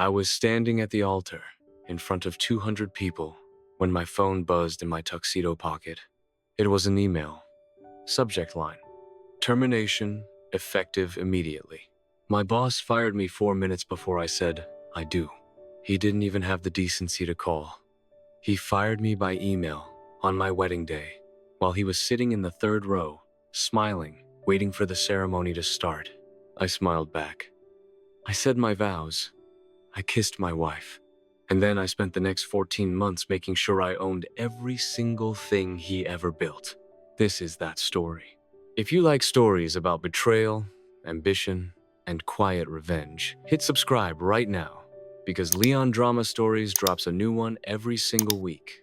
I was standing at the altar in front of 200 people when my phone buzzed in my tuxedo pocket. It was an email. Subject line: termination, effective immediately. My boss fired me 4 minutes before I said, I do. He didn't even have the decency to call. He fired me by email on my wedding day while he was sitting in the third row, smiling, waiting for the ceremony to start. I smiled back. I said my vows. I kissed my wife. And then I spent the next 14 months making sure I owned every single thing he ever built. This is that story. If you like stories about betrayal, ambition, and quiet revenge, hit subscribe right now, because Leon Drama Stories drops a new one every single week.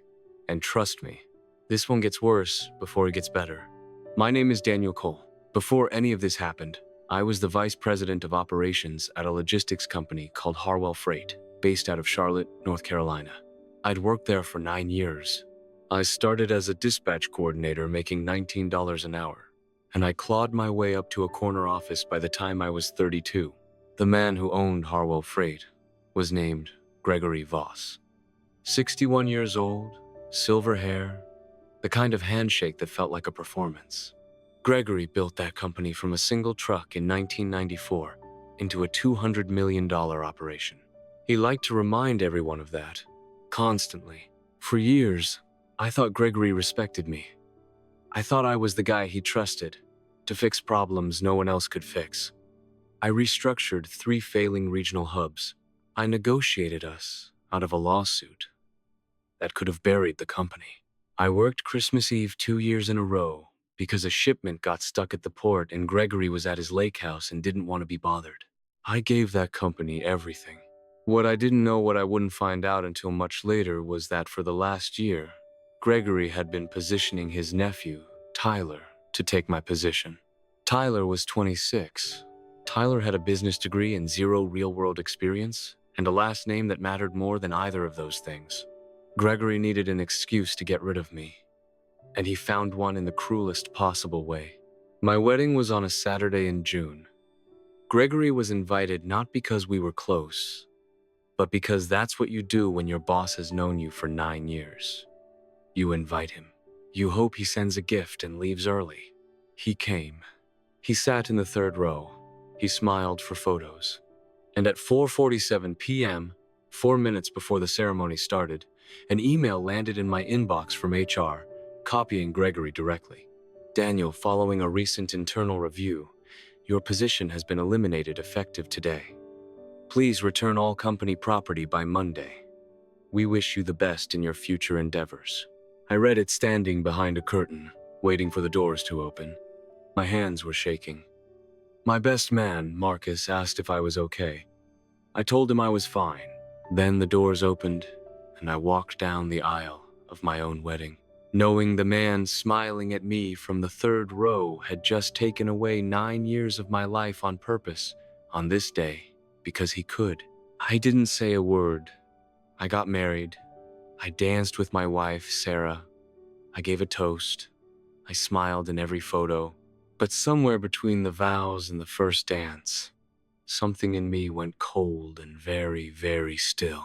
And trust me, this one gets worse before it gets better. My name is Daniel Cole. Before any of this happened, I was the vice president of operations at a logistics company called Harwell Freight, based out of Charlotte, North Carolina. I'd worked there for 9 years. I started as a dispatch coordinator making $19 an hour, and I clawed my way up to a corner office by the time I was 32. The man who owned Harwell Freight was named Gregory Voss. 61 years old, silver hair, the kind of handshake that felt like a performance. Gregory built that company from a single truck in 1994 into a $200 million operation. He liked to remind everyone of that, constantly. For years, I thought Gregory respected me. I thought I was the guy he trusted to fix problems no one else could fix. I restructured 3 failing regional hubs. I negotiated us out of a lawsuit that could have buried the company. I worked Christmas Eve 2 years in a row because a shipment got stuck at the port and Gregory was at his lake house and didn't want to be bothered. I gave that company everything. What I didn't know, what I wouldn't find out until much later, was that for the last year, Gregory had been positioning his nephew, Tyler, to take my position. Tyler was 26. Tyler had a business degree and 0 real-world experience, and a last name that mattered more than either of those things. Gregory needed an excuse to get rid of me, and he found one in the cruelest possible way. My wedding was on a Saturday in June. Gregory was invited not because we were close, but because that's what you do when your boss has known you for 9 years. You invite him. You hope he sends a gift and leaves early. He came. He sat in the third row. He smiled for photos. And at 4:47 p.m., 4 minutes before the ceremony started, an email landed in my inbox from HR, copying Gregory directly. Daniel, following a recent internal review, your position has been eliminated effective today. Please return all company property by Monday. We wish you the best in your future endeavors. I read it standing behind a curtain, waiting for the doors to open. My hands were shaking. My best man, Marcus, asked if I was okay. I told him I was fine. Then the doors opened, and I walked down the aisle of my own wedding, knowing the man smiling at me from the third row had just taken away 9 years of my life on purpose, on this day, because he could. I didn't say a word. I got married. I danced with my wife, Sarah. I gave a toast. I smiled in every photo. But somewhere between the vows and the first dance, something in me went cold and very, very still.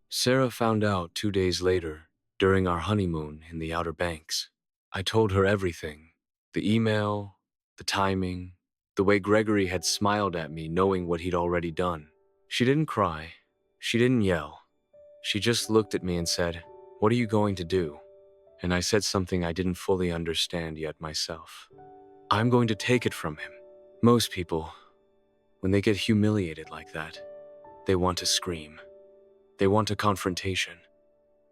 Sarah found out 2 days later, during our honeymoon in the Outer Banks. I told her everything. The email, the timing, the way Gregory had smiled at me knowing what he'd already done. She didn't cry. She didn't yell. She just looked at me and said, "What are you going to do?" And I said something I didn't fully understand yet myself. I'm going to take it from him. Most people, when they get humiliated like that, they want to scream. They want a confrontation.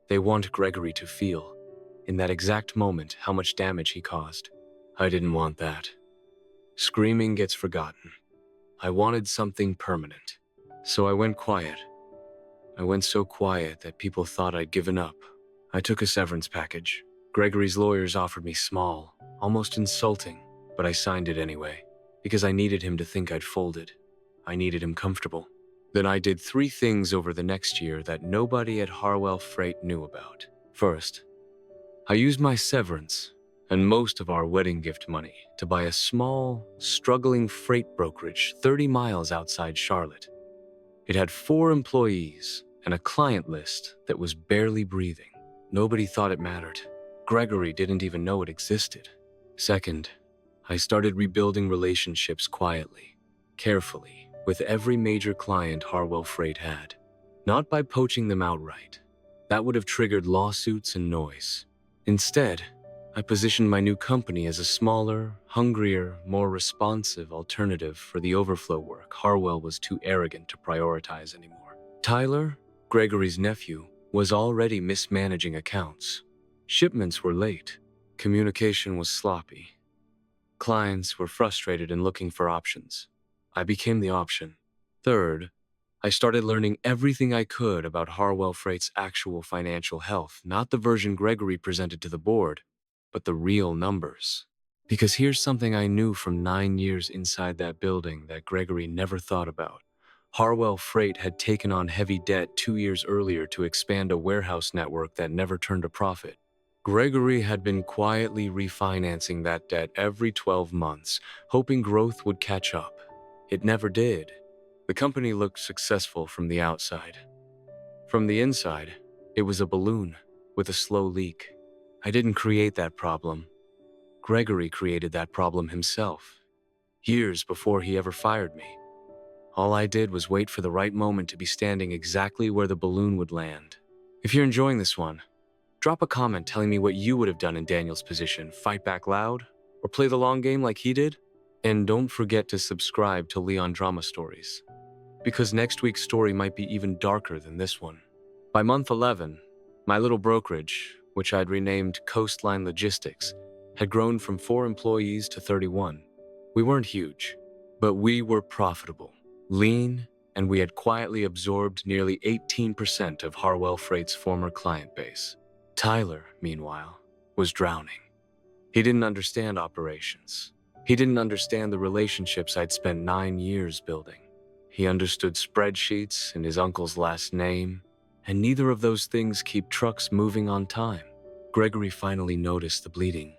They want Gregory to feel, in that exact moment, how much damage he caused. I didn't want that. Screaming gets forgotten. I wanted something permanent. So I went quiet. I went so quiet that people thought I'd given up. I took a severance package. Gregory's lawyers offered me small, almost insulting, but I signed it anyway, because I needed him to think I'd folded. I needed him comfortable. Then I did 3 things over the next year that nobody at Harwell Freight knew about. First, I used my severance and most of our wedding gift money to buy a small, struggling freight brokerage 30 miles outside Charlotte. It had 4 employees and a client list that was barely breathing. Nobody thought it mattered. Gregory didn't even know it existed. Second, I started rebuilding relationships quietly, carefully, with every major client Harwell Freight had. Not by poaching them outright. That would have triggered lawsuits and noise. Instead, I positioned my new company as a smaller, hungrier, more responsive alternative for the overflow work Harwell was too arrogant to prioritize anymore. Tyler, Gregory's nephew, was already mismanaging accounts. Shipments were late. Communication was sloppy. Clients were frustrated and looking for options. I became the option. Third, I started learning everything I could about Harwell Freight's actual financial health, not the version Gregory presented to the board, but the real numbers. Because here's something I knew from 9 years inside that building that Gregory never thought about. Harwell Freight had taken on heavy debt 2 years earlier to expand a warehouse network that never turned a profit. Gregory had been quietly refinancing that debt every 12 months, hoping growth would catch up. It never did. The company looked successful from the outside. From the inside, it was a balloon with a slow leak. I didn't create that problem. Gregory created that problem himself, years before he ever fired me. All I did was wait for the right moment to be standing exactly where the balloon would land. If you're enjoying this one, drop a comment telling me what you would have done in Daniel's position, fight back loud, or play the long game like he did? And don't forget to subscribe to Leon Drama Stories, because next week's story might be even darker than this one. By month 11, my little brokerage, which I'd renamed Coastline Logistics, had grown from 4 employees to 31. We weren't huge, but we were profitable, lean, and we had quietly absorbed nearly 18% of Harwell Freight's former client base. Tyler, meanwhile, was drowning. He didn't understand operations. He didn't understand the relationships I'd spent 9 years building. He understood spreadsheets and his uncle's last name, and neither of those things keep trucks moving on time. Gregory finally noticed the bleeding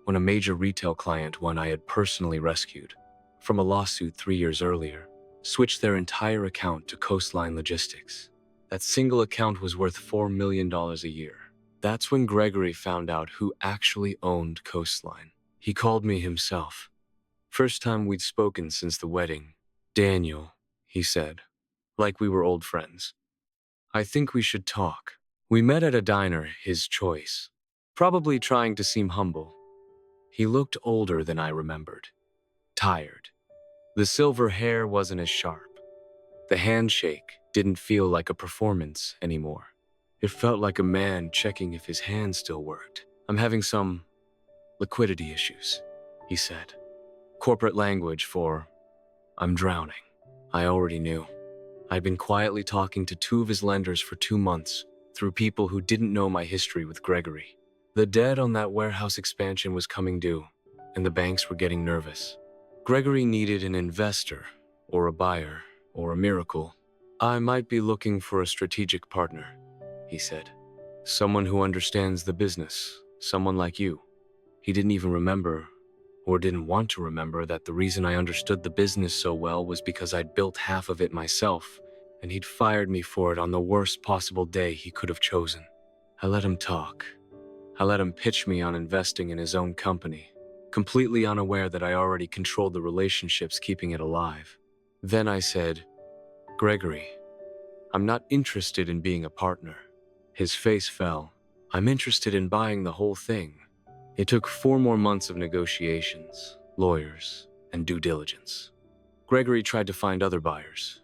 when a major retail client, one I had personally rescued from a lawsuit 3 years earlier, switched their entire account to Coastline Logistics. That single account was worth $4 million a year. That's when Gregory found out who actually owned Coastline. He called me himself. First time we'd spoken since the wedding. "Daniel," he said, like we were old friends, "I think we should talk." We met at a diner, his choice, probably trying to seem humble. He looked older than I remembered, tired. The silver hair wasn't as sharp. The handshake didn't feel like a performance anymore. It felt like a man checking if his hand still worked. "I'm having some liquidity issues," he said. Corporate language for "I'm drowning." I already knew. I'd been quietly talking to 2 of his lenders for 2 months, through people who didn't know my history with Gregory. The debt on that warehouse expansion was coming due, and the banks were getting nervous. Gregory needed an investor, or a buyer, or a miracle. "I might be looking for a strategic partner," he said. "Someone who understands the business, someone like you." He didn't even remember, or didn't want to remember, that the reason I understood the business so well was because I'd built half of it myself, and he'd fired me for it on the worst possible day he could have chosen. I let him talk. I let him pitch me on investing in his own company, completely unaware that I already controlled the relationships keeping it alive. Then I said, "Gregory, I'm not interested in being a partner." His face fell. "I'm interested in buying the whole thing." It took 4 more months of negotiations, lawyers, and due diligence. Gregory tried to find other buyers.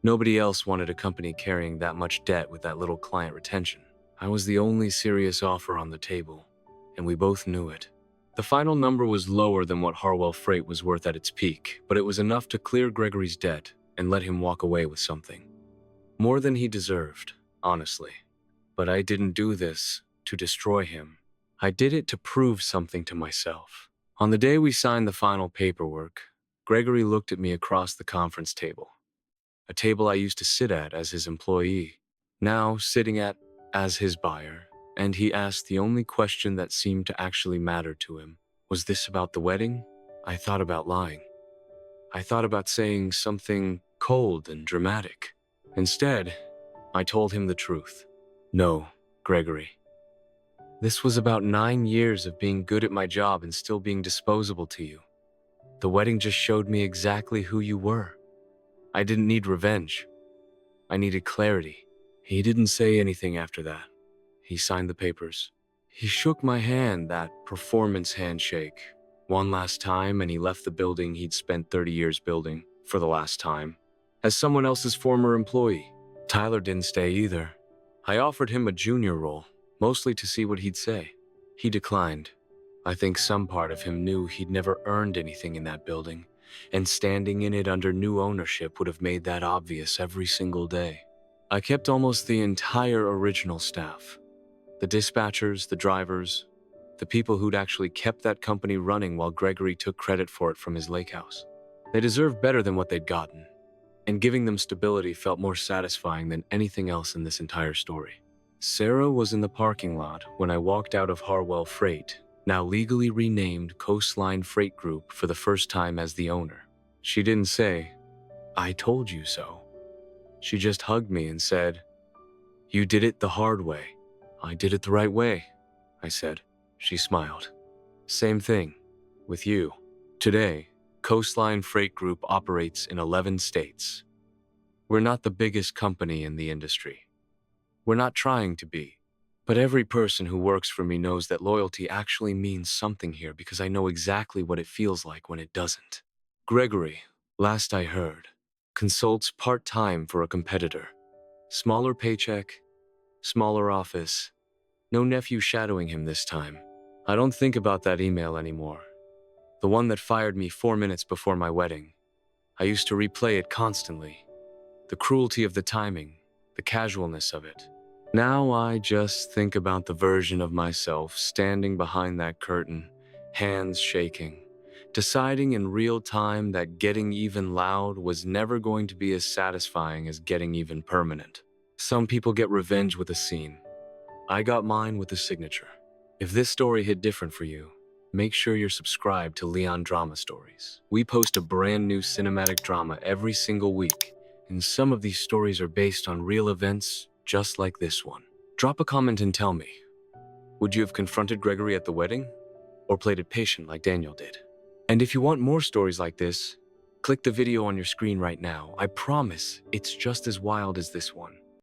Nobody else wanted a company carrying that much debt with that little client retention. I was the only serious offer on the table, and we both knew it. The final number was lower than what Harwell Freight was worth at its peak, but it was enough to clear Gregory's debt and let him walk away with something. More than he deserved, honestly. But I didn't do this to destroy him. I did it to prove something to myself. On the day we signed the final paperwork, Gregory looked at me across the conference table, a table I used to sit at as his employee, now sitting at as his buyer, and he asked the only question that seemed to actually matter to him. Was this about the wedding? I thought about lying. I thought about saying something cold and dramatic. Instead, I told him the truth. No, Gregory. This was about 9 years of being good at my job and still being disposable to you. The wedding just showed me exactly who you were. I didn't need revenge. I needed clarity. He didn't say anything after that. He signed the papers. He shook my hand, that performance handshake, one last time, and he left the building he'd spent 30 years building for the last time, as someone else's former employee. Tyler didn't stay either. I offered him a junior role, mostly to see what he'd say. He declined. I think some part of him knew he'd never earned anything in that building, and standing in it under new ownership would have made that obvious every single day. I kept almost the entire original staff. The dispatchers, the drivers, the people who'd actually kept that company running while Gregory took credit for it from his lake house. They deserved better than what they'd gotten, and giving them stability felt more satisfying than anything else in this entire story. Sarah was in the parking lot when I walked out of Harwell Freight, now legally renamed Coastline Freight Group, for the first time as the owner. She didn't say, "I told you so." She just hugged me and said, "You did it the hard way." "I did it the right way," I said. She smiled. "Same thing with you." Today, Coastline Freight Group operates in 11 states. We're not the biggest company in the industry. We're not trying to be. But every person who works for me knows that loyalty actually means something here, because I know exactly what it feels like when it doesn't. Gregory, last I heard, consults part-time for a competitor. Smaller paycheck, smaller office, no nephew shadowing him this time. I don't think about that email anymore. The one that fired me 4 minutes before my wedding. I used to replay it constantly. The cruelty of the timing, the casualness of it. Now I just think about the version of myself standing behind that curtain, hands shaking, deciding in real time that getting even loud was never going to be as satisfying as getting even permanent. Some people get revenge with a scene. I got mine with a signature. If this story hit different for you, make sure you're subscribed to Leon Drama Stories. We post a brand new cinematic drama every single week, and some of these stories are based on real events just like this one. Drop a comment and tell me, would you have confronted Gregory at the wedding, or played it patient like Daniel did? And if you want more stories like this, click the video on your screen right now. I promise it's just as wild as this one.